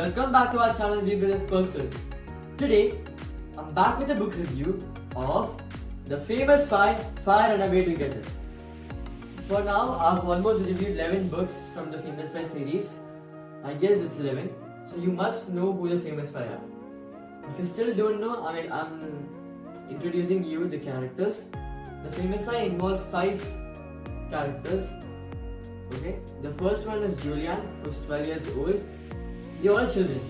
Welcome back to our channel Be With This Person. Today, I'm back with a book review of The Famous Five, Run Away Together. For now, I've almost reviewed 11 books from the Famous Five series. I guess it's 11. So you must know who the Famous Five are. If you still don't know, I'm introducing you the characters. The Famous Five involves 5 characters. Okay, the first one is Julian, who's 12 years old. They are all children.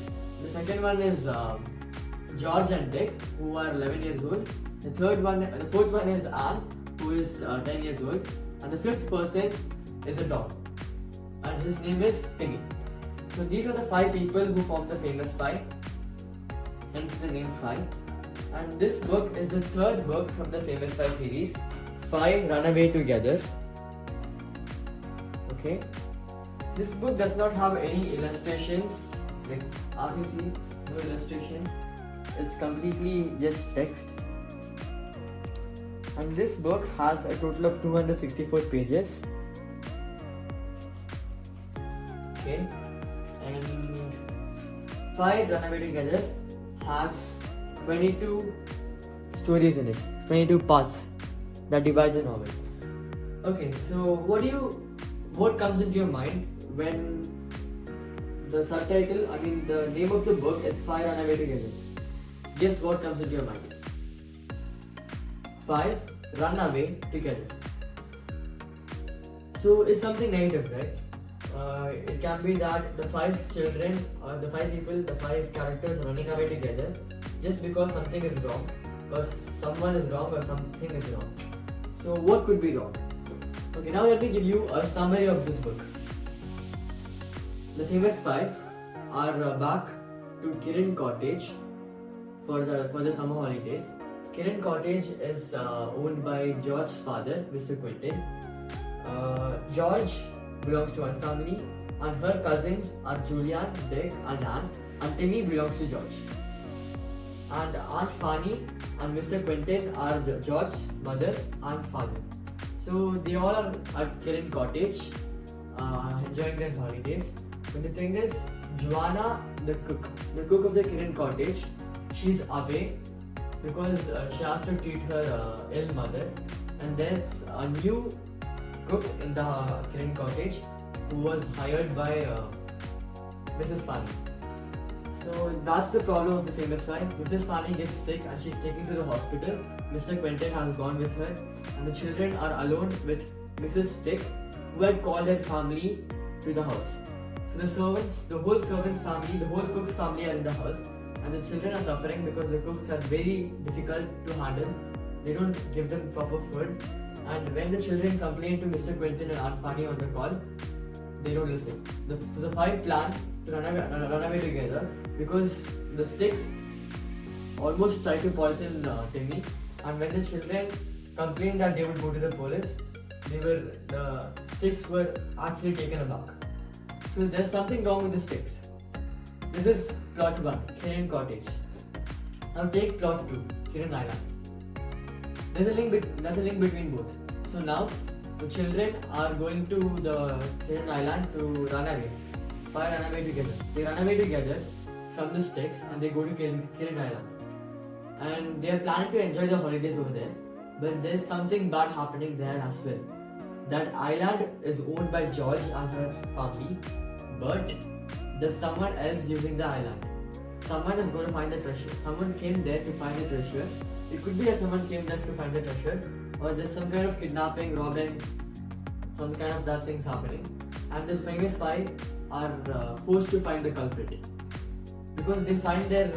The second one is George and Dick, who are 11 years old. The fourth one is Anne, who is 10 years old. And the fifth person is a dog, and his name is Timmy. So these are the 5 people who form the Famous Five, hence the name 5. And this book is the 3rd book from the Famous Five series, 5 Run Away Together. Okay, this book does not have any illustrations, like obviously no illustrations, it's completely just text. And this book has a total of 264 pages. Okay, and 5 Run Away Together has 22 stories in it, 22 parts that divide the novel. Okay, so what comes into your mind when the subtitle, the name of the book is 5 Run Away Together? Guess what comes into your mind? 5 Run Away Together. So it's something negative, right? It can be that the 5 children or the 5 people, the 5 characters running away together just because something is wrong, or someone is wrong, or something is wrong. So what could be wrong? Okay, now let me give you a summary of this book. The Famous Five are back to Kirin Cottage for the summer holidays. Kirin Cottage is owned by George's father, Mr. Quentin. George belongs to one family, and her cousins are Julian, Dick, and Anne, and Timmy belongs to George. And Aunt Fanny and Mr. Quentin are George's mother and father. So they all are at Kirin Cottage, enjoying their holidays. But the thing is, Joanna, the cook of the Kirin Cottage, she's away because she has to treat her ill mother. And there's a new cook in the Kirin Cottage who was hired by Mrs. Fanny. So that's the problem of the Famous Five. Mrs. Fanny gets sick and she's taken to the hospital. Mr. Quentin has gone with her, and the children are alone with Mrs. Stick, who had called her family to the house. So the servants, the whole servants' family, the whole cook's family are in the house, and the children are suffering because the cooks are very difficult to handle. They don't give them proper food, and when the children complain to Mr. Quentin and Aunt Fanny on the call, they don't listen. So the 5 plan to run away together because the Sticks almost tried to poison Timmy, and when the children complained that they would go to the police, the Sticks were actually taken aback. So there's something wrong with the Sticks. This is plot 1, Kirin Cottage. Now take plot 2, Kirin Island. There's a link between both. So now the children are going to the Kirin Island to run away. 5 run away together. They run away together from the Sticks and they go to Kirin Island. And they are planning to enjoy the holidays over there. But there's something bad happening there as well. That island is owned by George and her family, but there's someone else using the island. Someone is going to find the treasure. Someone came there to find the treasure. It could be that someone came there to find the treasure, or there's some kind of kidnapping, robbing, some kind of that things happening. And the Famous Five are forced to find the culprit. Because they find their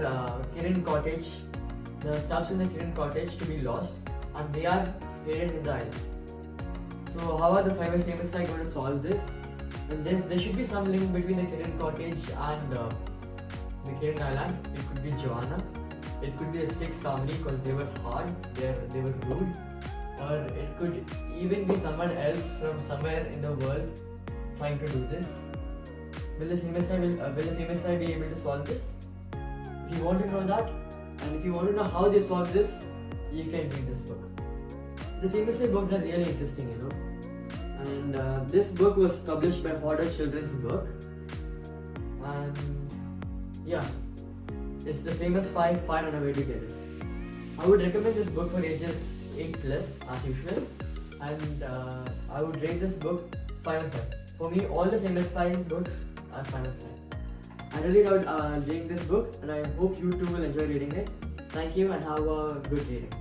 Kirin Cottage, the stuffs in the Kirin Cottage to be lost, and they are hidden in the island. So how are the Famous Five going to solve this? And there should be some link between the Kirin Cottage and the Kirin Island. It could be Joanna, it could be a Sticks family because they were hard, they were rude, or it could even be someone else from somewhere in the world trying to do this. Will the Famous Five be able to solve this? If you want to know that, and if you want to know how they solve this, you can read this book. The Famous Five books are really interesting, And this book was published by Hodder Children's Book. And yeah, it's the famous five run away together. I would recommend this book for ages 8 plus as usual, and I would rate this book 5 out of 5. For me, all the famous 5 books are 5 out of 5. I really loved reading this book, and I hope you too will enjoy reading it. Thank you and have a good reading.